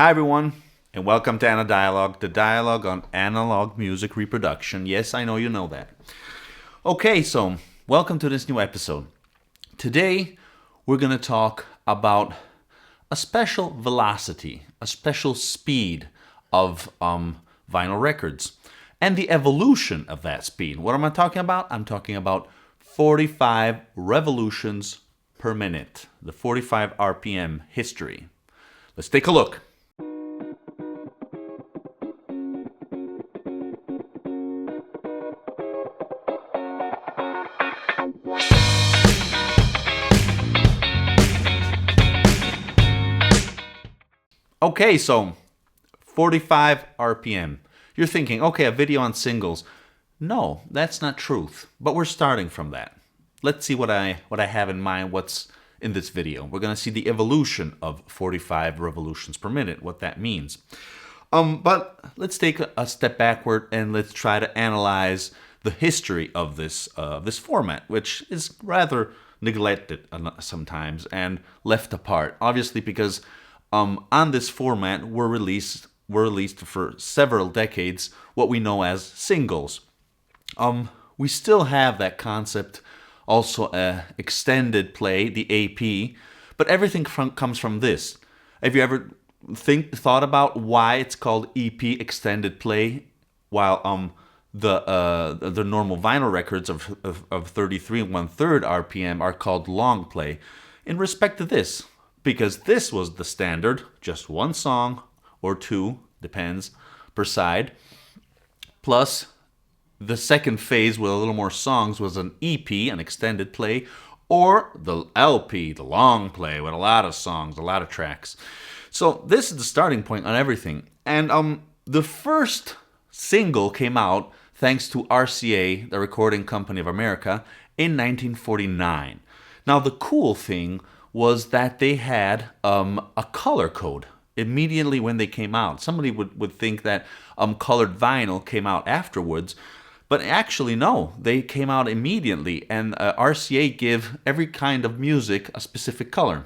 Hi, everyone, and welcome to Dialogue, the dialogue on analog music reproduction. Yes, I know you know that. Okay, so welcome to this new episode. Today, we're going to talk about a special velocity, a special speed of vinyl records, and the evolution of that speed. What am I talking about? I'm talking about 45 revolutions per minute, the 45 RPM history. Let's take a look. Okay, so 45 RPM. You're thinking, okay, a video on singles. No, that's not truth. But we're starting from that. Let's see what I have in mind, what's in this video. We're going to see the evolution of 45 revolutions per minute, what that means. But let's take a step backward and let's try to analyze the history of this format, which is rather neglected sometimes and left apart. Obviously, because on this format were released for several decades what we know as singles. We still have that concept, also extended play, the AP, but everything comes from this. Have you ever thought about why it's called EP, extended play, while the normal vinyl records of 33 1/3 RPM are called long play? In respect to this, because this was the standard, just one song or two, depends, per side, plus the second phase with a little more songs was an EP, an extended play, or the LP, the long play, with a lot of songs, a lot of tracks. So this is the starting point on everything. And the first single came out thanks to RCA, the Recording Company of America, in 1949. Now the cool thing was that they had a color code immediately when they came out. Somebody would think that colored vinyl came out afterwards, but actually no, they came out immediately, and RCA give every kind of music a specific color.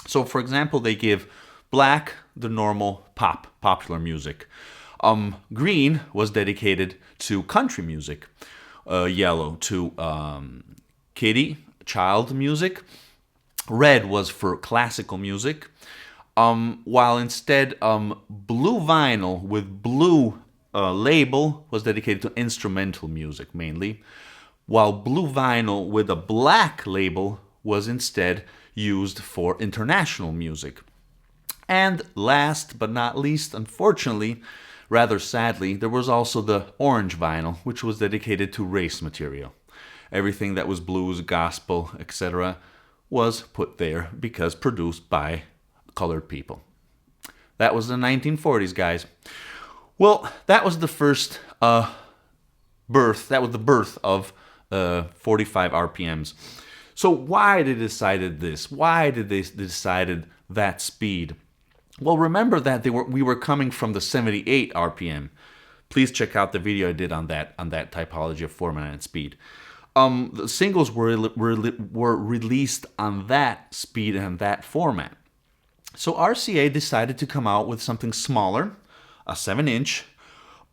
So for example, they give black the normal popular music. Green was dedicated to country music. Yellow to kiddie, child music. Red was for classical music, while instead blue vinyl with blue label was dedicated to instrumental music mainly, while blue vinyl with a black label was instead used for international music. And last but not least, unfortunately, rather sadly, there was also the orange vinyl, which was dedicated to race material. Everything that was blues, gospel, etc. was put there because produced by colored people. That was the 1940s, guys. Well, that was the first birth. That was the birth of 45 RPMs. So why did they decided this? Why did they decided that speed? Well, remember that we were coming from the 78 RPM. Please check out the video I did on that typology of format and speed. The singles were released on that speed and that format. So RCA decided to come out with something smaller, a 7-inch,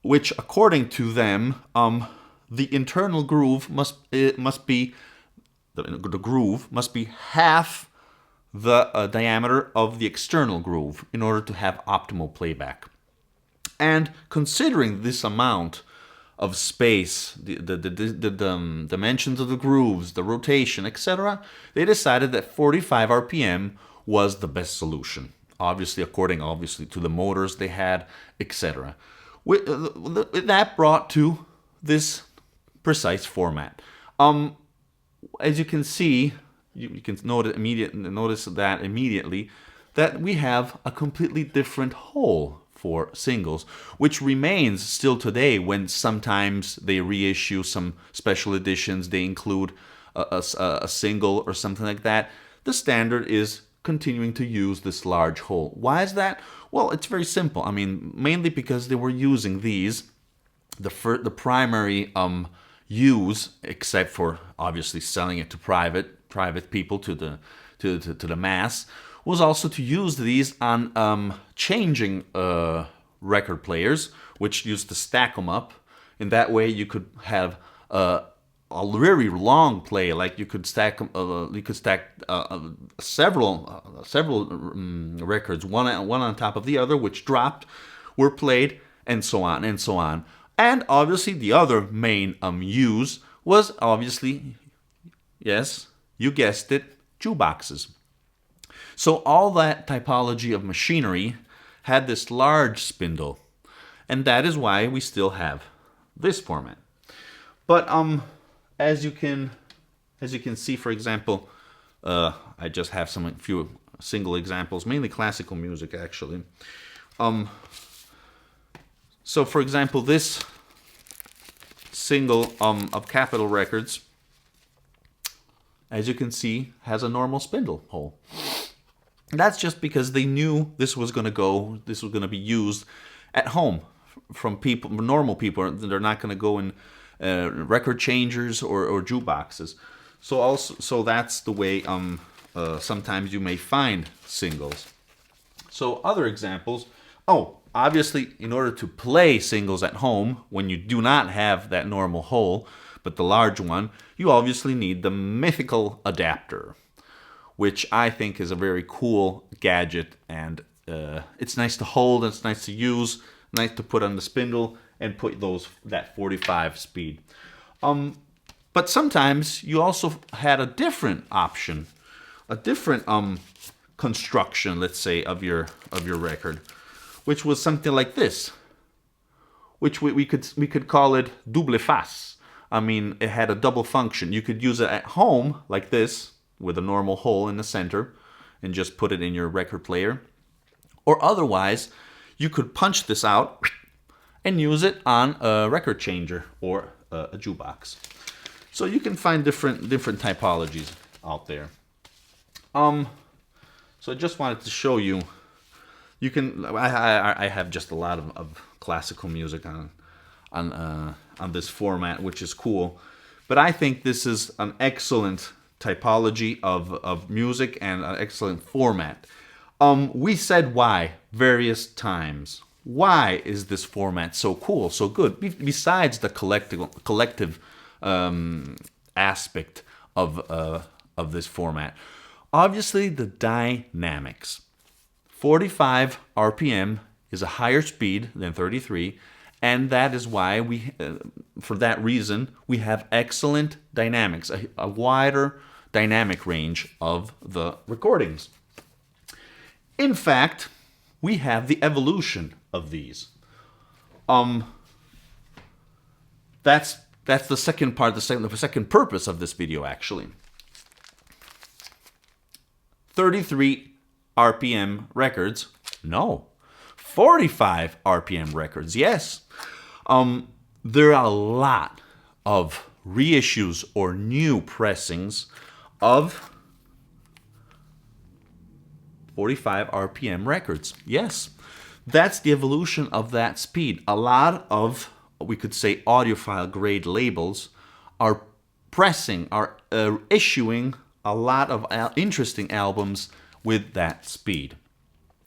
which according to them, the internal groove must be half the diameter of the external groove in order to have optimal playback. And considering this amount of space, the dimensions of the grooves, the rotation, etc., they decided that 45 RPM was the best solution. According to the motors they had, etc. That brought to this precise format. As you can see, you can notice that immediately that we have a completely different whole for singles, which remains still today when sometimes they reissue some special editions, they include a single or something like that. The standard is continuing to use this large hole. Why is that? Well, it's very simple. I mean, mainly because they were using these, the primary use, except for obviously selling it to private people, to to the mass was also to use these on changing record players, which used to stack them up. In that way, you could have a very long play. Like you could stack several records, one on top of the other, which dropped, were played, and so on and so on. And obviously, the other main use was obviously, yes, you guessed it, jukeboxes. So all that typology of machinery had this large spindle, and that is why we still have this format. But as you can see, for example, I just have a few single examples, mainly classical music actually. So for example, this single of Capitol Records, as you can see, has a normal spindle hole. That's just because they knew this was going to be used at home from people, normal people. They're not going to go in record changers or jukeboxes. So that's the way sometimes you may find singles. So other examples. Oh, obviously, in order to play singles at home, when you do not have that normal hole, but the large one, you obviously need the mythical adapter, which I think is a very cool gadget, and it's nice to hold, it's nice to use, nice to put on the spindle and put that 45 speed. But sometimes you also had a different option, a different construction, let's say, of your record, which was something like this, which we could call it double face. I mean, it had a double function. You could use it at home like this, with a normal hole in the center, and just put it in your record player. Or otherwise, you could punch this out and use it on a record changer or a jukebox. So you can find different typologies out there. So I just wanted to show you. You can. I have just a lot of classical music on this format, which is cool. But I think this is an excellent typology of music and an excellent format. We said why various times. Why is this format so cool, so good? Besides the collective aspect of this format, obviously the dynamics. 45 RPM is a higher speed than 33, and that is why for that reason, we have excellent dynamics, a wider dynamic range of the recordings. In fact, we have the evolution of these. That's the second part, the second purpose of this video, actually. 33 RPM records? No. 45 RPM records? Yes. There are a lot of reissues or new pressings of 45 RPM records. Yes. That's the evolution of that speed. A lot of, we could say, audiophile grade labels are issuing a lot of interesting albums with that speed,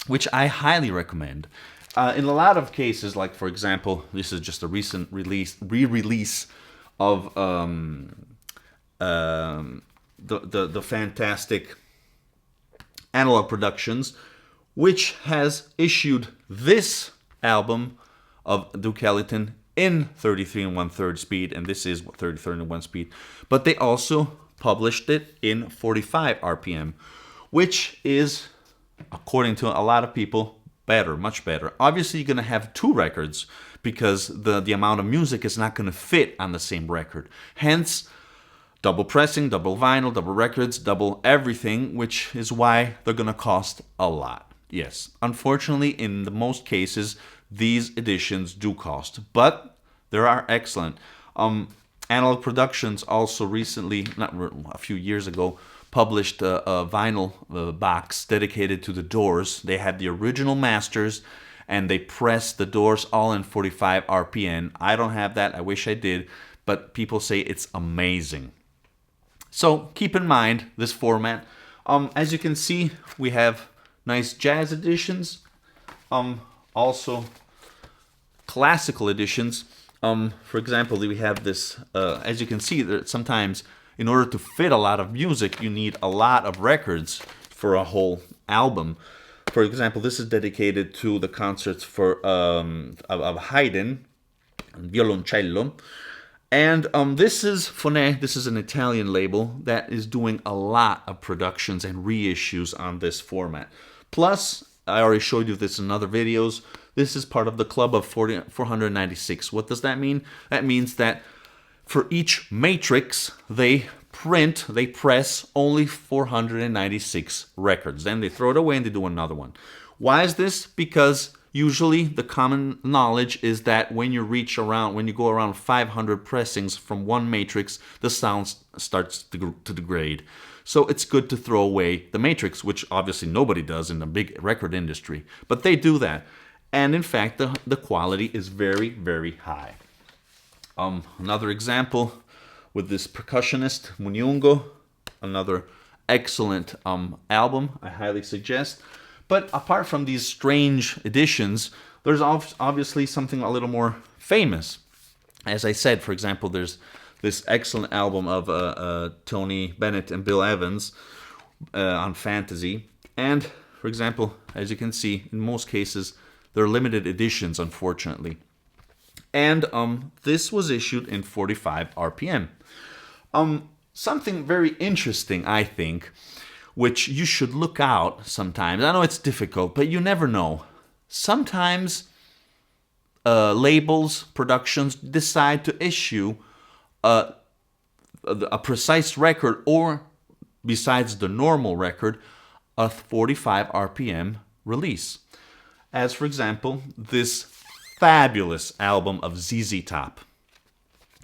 which I highly recommend. In a lot of cases, like for example, this is just a recent re-release of the fantastic Analog Productions, which has issued this album of Duke Ellington in 33 1/3 speed, and this is 33 1 speed, but they also published it in 45 RPM, which is, according to a lot of people, better, much better. Obviously, you're going to have two records because the amount of music is not going to fit on the same record. Hence, double pressing, double vinyl, double records, double everything, which is why they're going to cost a lot. Yes, unfortunately, in the most cases, these editions do cost, but they are excellent. Analog Productions also recently, not a few years ago, published a vinyl box dedicated to the Doors. They had the original masters, and they pressed the Doors all in 45 RPM. I don't have that. I wish I did, but people say it's amazing. So keep in mind this format. As you can see, we have nice jazz editions, also classical editions. For example, we have this, as you can see, that sometimes in order to fit a lot of music, you need a lot of records for a whole album. For example, this is dedicated to the concerts of Haydn, violoncello. And this is Fonet. This is an Italian label that is doing a lot of productions and reissues on this format. Plus, I already showed you this in other videos. This is part of the club of 496. What does that mean? That means that for each matrix, they press only 496 records. Then they throw it away and they do another one. Why is this? Because usually the common knowledge is that when you go around 500 pressings from one matrix, the sound starts to degrade. So it's good to throw away the matrix, which obviously nobody does in the big record industry. But they do that. And in fact, the quality is very, very high. Another example with this percussionist, Munyungo, another excellent album I highly suggest. But apart from these strange editions, there's obviously something a little more famous. As I said, for example, there's this excellent album of Tony Bennett and Bill Evans on Fantasy. And, for example, as you can see, in most cases, they're limited editions, unfortunately. And this was issued in 45 RPM. Something very interesting, I think, which you should look out sometimes. I know it's difficult, but you never know. Sometimes labels, productions decide to issue a precise record, or besides the normal record, a 45 RPM release. As for example, this fabulous album of ZZ Top.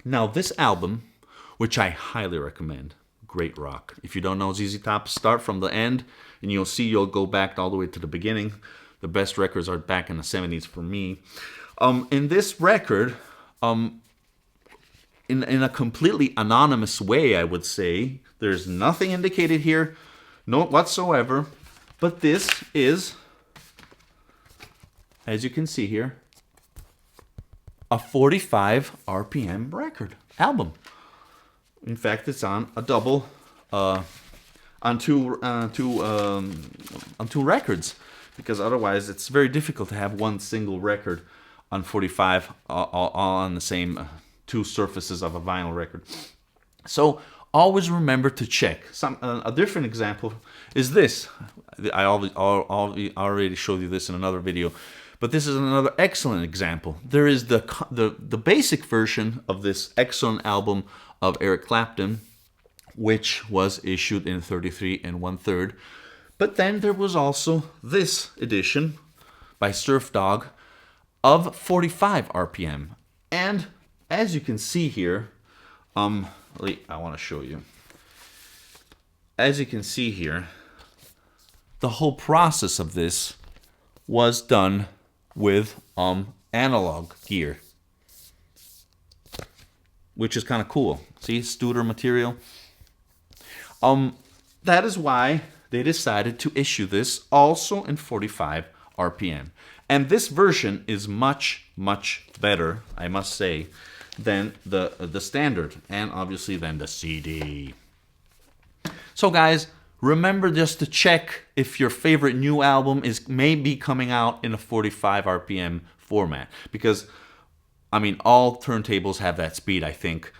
Now this album, which I highly recommend, great rock. If you don't know ZZ Top, start from the end and you'll go back all the way to the beginning. The best records are back in the 70s for me. In this record, in a completely anonymous way, I would say, there's nothing indicated here, no whatsoever, but this is, as you can see here, a 45 RPM record album. In fact, it's on a double, on two records, because otherwise it's very difficult to have one single record on 45 all on the same two surfaces of a vinyl record. So always remember to check. A different example is this. I already showed you this in another video, but this is another excellent example. There is the basic version of this excellent album of Eric Clapton, which was issued in 33 1/3. But then there was also this edition by Surf Dog of 45 RPM. And as you can see here, I want to show you. As you can see here, the whole process of this was done with analog gear, which is kind of cool. See, Studer material. That is why they decided to issue this also in 45 RPM. And this version is much, much better, I must say, than the standard, and obviously than the CD. So guys, remember just to check if your favorite new album may be coming out in a 45 RPM format, because I mean, all turntables have that speed, I think.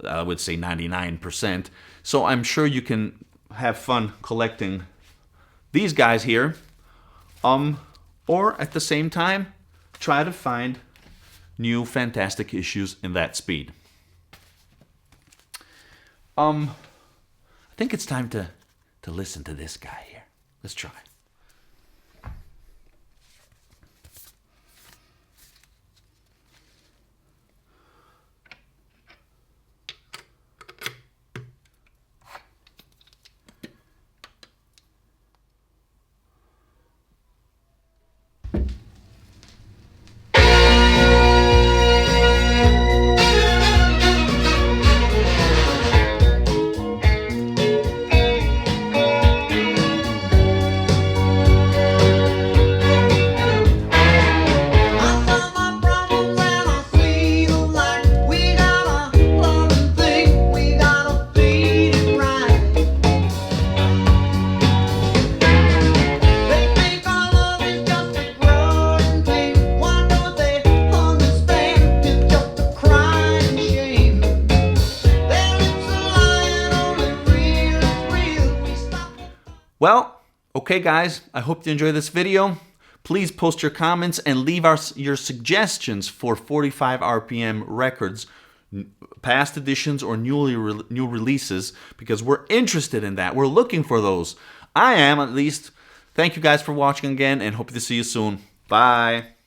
I would say 99%. So I'm sure you can have fun collecting these guys here. Or at the same time, try to find new fantastic issues in that speed. I think it's time to listen to this guy here. Let's try. Well, okay guys, I hope you enjoyed this video. Please post your comments and leave your suggestions for 45 RPM records, past editions or new releases, because we're interested in that. We're looking for those. I am, at least. Thank you guys for watching again, and hope to see you soon. Bye.